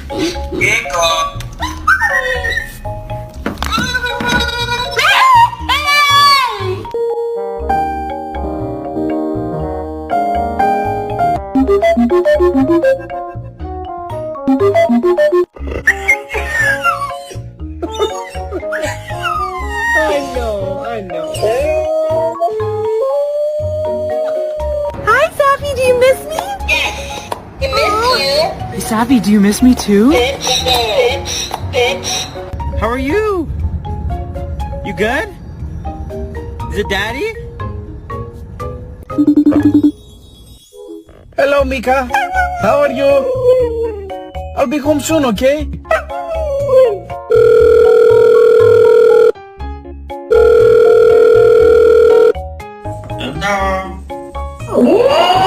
Gekko. I know. Hi, Sappy, do you miss me? Yes. You miss you. Hey, Sappy, do you miss me too? Bitch. Bitch. Bitch. How are you? You good? Is it Daddy? Hello, Mika. How are you? I'll be home soon, okay? Hello.